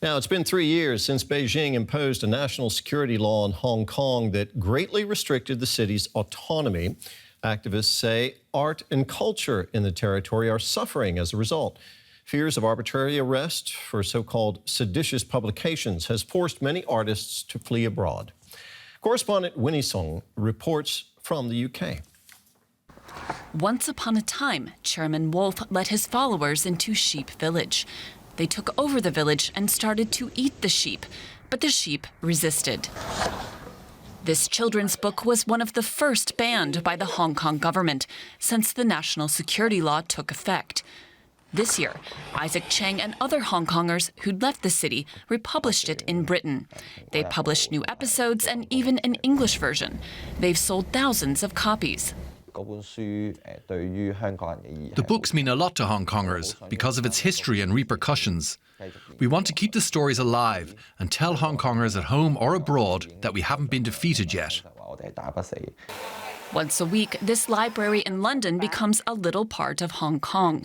Now, it's been 3 years since Beijing imposed a national security law in Hong Kong that greatly restricted the city's autonomy. Activists say art and culture in the territory are suffering as a result. Fears of arbitrary arrest for so-called seditious publications has forced many artists to flee abroad. Correspondent Winnie Sung reports from the UK. Once upon a time, Chairman Wolf led his followers into Sheep Village. They took over the village and started to eat the sheep, but the sheep resisted. This children's book was one of the first banned by the Hong Kong government since the national security law took effect. This year, Isaac Cheng and other Hong Kongers who'd left the city republished it in Britain. They published new episodes and even an English version. They've sold thousands of copies. The books mean a lot to Hong Kongers because of its history and repercussions. We want to keep the stories alive and tell Hong Kongers at home or abroad that we haven't been defeated yet. Once a week, this library in London becomes a little part of Hong Kong.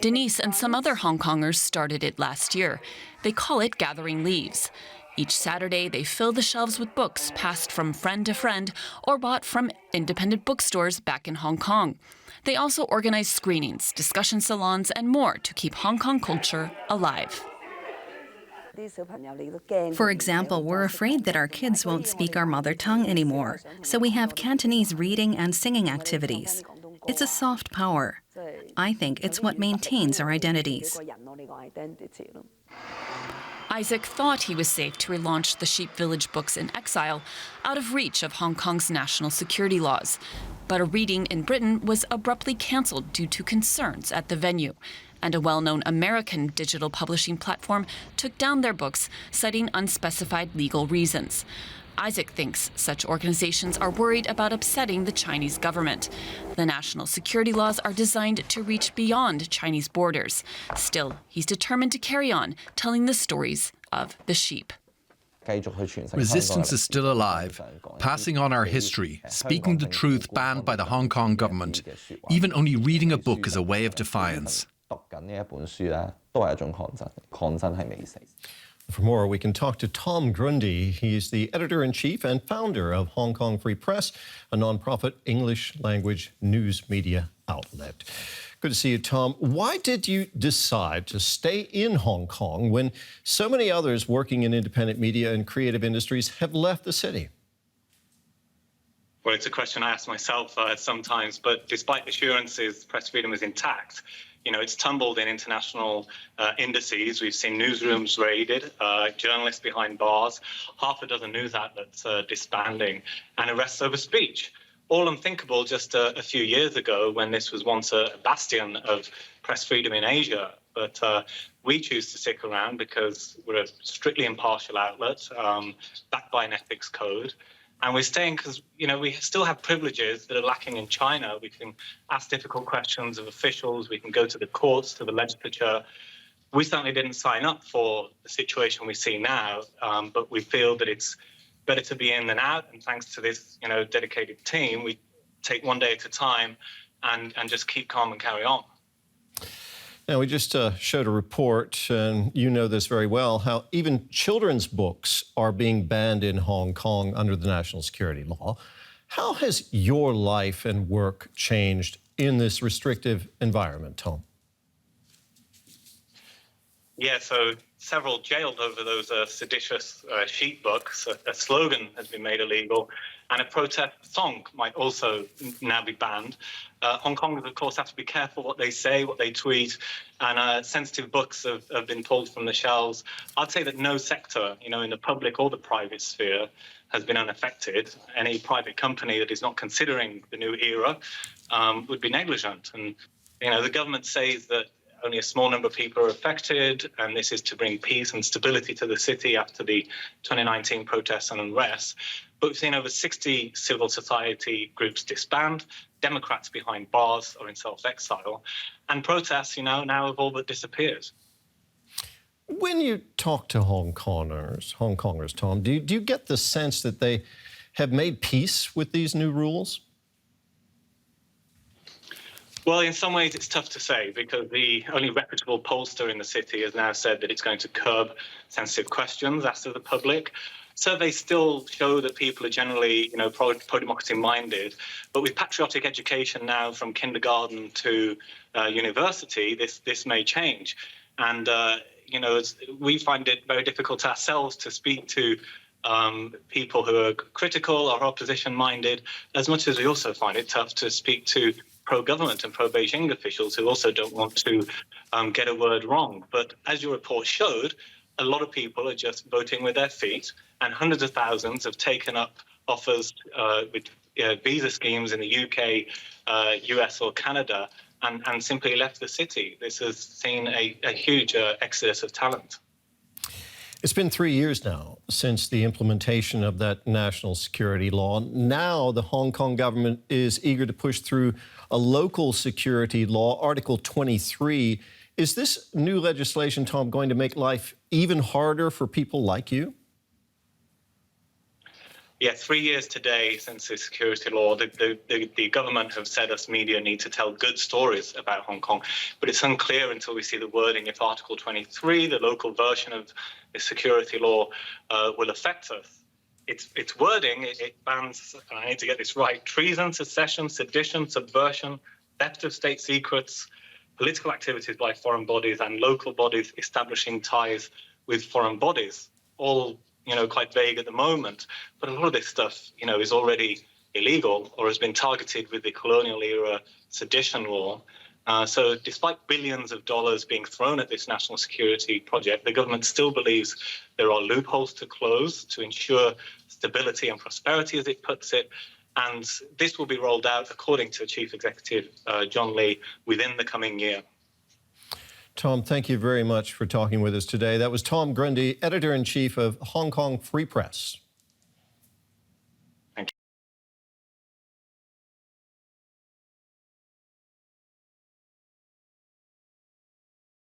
Denise and some other Hong Kongers started it last year. They call it Gathering Leaves. Each Saturday, they fill the shelves with books passed from friend to friend or bought from independent bookstores back in Hong Kong. They also organize screenings, discussion salons, and more to keep Hong Kong culture alive. For example, we're afraid that our kids won't speak our mother tongue anymore, so we have Cantonese reading and singing activities. It's a soft power. I think it's what maintains our identities. Isaac thought he was safe to relaunch the Sheep Village books in exile, out of reach of Hong Kong's national security laws. But a reading in Britain was abruptly cancelled due to concerns at the venue. And a well-known American digital publishing platform took down their books, citing unspecified legal reasons. Isaac thinks such organizations are worried about upsetting the Chinese government. The national security laws are designed to reach beyond Chinese borders. Still, he's determined to carry on telling the stories of the sheep. Resistance is still alive, passing on our history, speaking the truth banned by the Hong Kong government. Even only reading a book is a way of defiance. For more, we can talk to Tom Grundy. He's the editor-in-chief and founder of Hong Kong Free Press, a nonprofit English-language news media outlet. Good to see you, Tom. Why did you decide to stay in Hong Kong when so many others working in independent media and creative industries have left the city? Well, it's a question I ask myself sometimes, but despite assurances press freedom is intact, it's tumbled in international indices. We've seen newsrooms raided, journalists behind bars, half a dozen news outlets disbanding, and arrests over speech. All unthinkable just a few years ago when this was once a bastion of press freedom in Asia. But we choose to stick around because we're a strictly impartial outlet, backed by an ethics code. And we're staying because, we still have privileges that are lacking in China. We can ask difficult questions of officials. We can go to the courts, to the legislature. We certainly didn't sign up for the situation we see now, but we feel that it's better to be in than out. And thanks to this, dedicated team, we take one day at a time and just keep calm and carry on. Now, we just showed a report, and you know this very well, how even children's books are being banned in Hong Kong under the national security law. How has your life and work changed in this restrictive environment, Tom? Yeah, so several jailed over those seditious sheep books. A slogan has been made illegal, and a protest song might also now be banned. Hong Kongers, of course, have to be careful what they say, what they tweet, and sensitive books have been pulled from the shelves. I'd say that no sector, in the public or the private sphere, has been unaffected. Any private company that is not considering the new era would be negligent. And, the government says that only a small number of people are affected, and this is to bring peace and stability to the city after the 2019 protests and unrest. But we've seen over 60 civil society groups disband, Democrats behind bars or in self-exile, and protests, now have all but disappeared. When you talk to Hong Kongers, Tom, do you get the sense that they have made peace with these new rules? Well, in some ways, it's tough to say because the only reputable pollster in the city has now said that it's going to curb sensitive questions asked of the public. Surveys still show that people are generally, pro-democracy minded, but with patriotic education now from kindergarten to university, this may change. And we find it very difficult ourselves to speak to people who are critical or opposition-minded, as much as we also find it tough to speak to pro-government and pro-Beijing officials who also don't want to get a word wrong. But as your report showed, a lot of people are just voting with their feet, and hundreds of thousands have taken up offers with visa schemes in the UK, US or Canada, and simply left the city. This has seen a huge exodus of talent. It's been 3 years now since the implementation of that national security law. Now the Hong Kong government is eager to push through a local security law, Article 23. Is this new legislation, Tom, going to make life even harder for people like you? Yeah, 3 years today since the security law, the government have said us media need to tell good stories about Hong Kong, but it's unclear until we see the wording if Article 23, the local version of the security law, will affect us. Its wording, it bans, and I need to get this right, treason, secession, sedition, subversion, theft of state secrets, political activities by foreign bodies and local bodies establishing ties with foreign bodies, all quite vague at the moment, but a lot of this stuff, is already illegal or has been targeted with the colonial era sedition law. So despite billions of dollars being thrown at this national security project, the government still believes there are loopholes to close to ensure stability and prosperity, as it puts it. And this will be rolled out, according to Chief Executive John Lee, within the coming year. Tom, thank you very much for talking with us today. That was Tom Grundy, Editor-in-Chief of Hong Kong Free Press.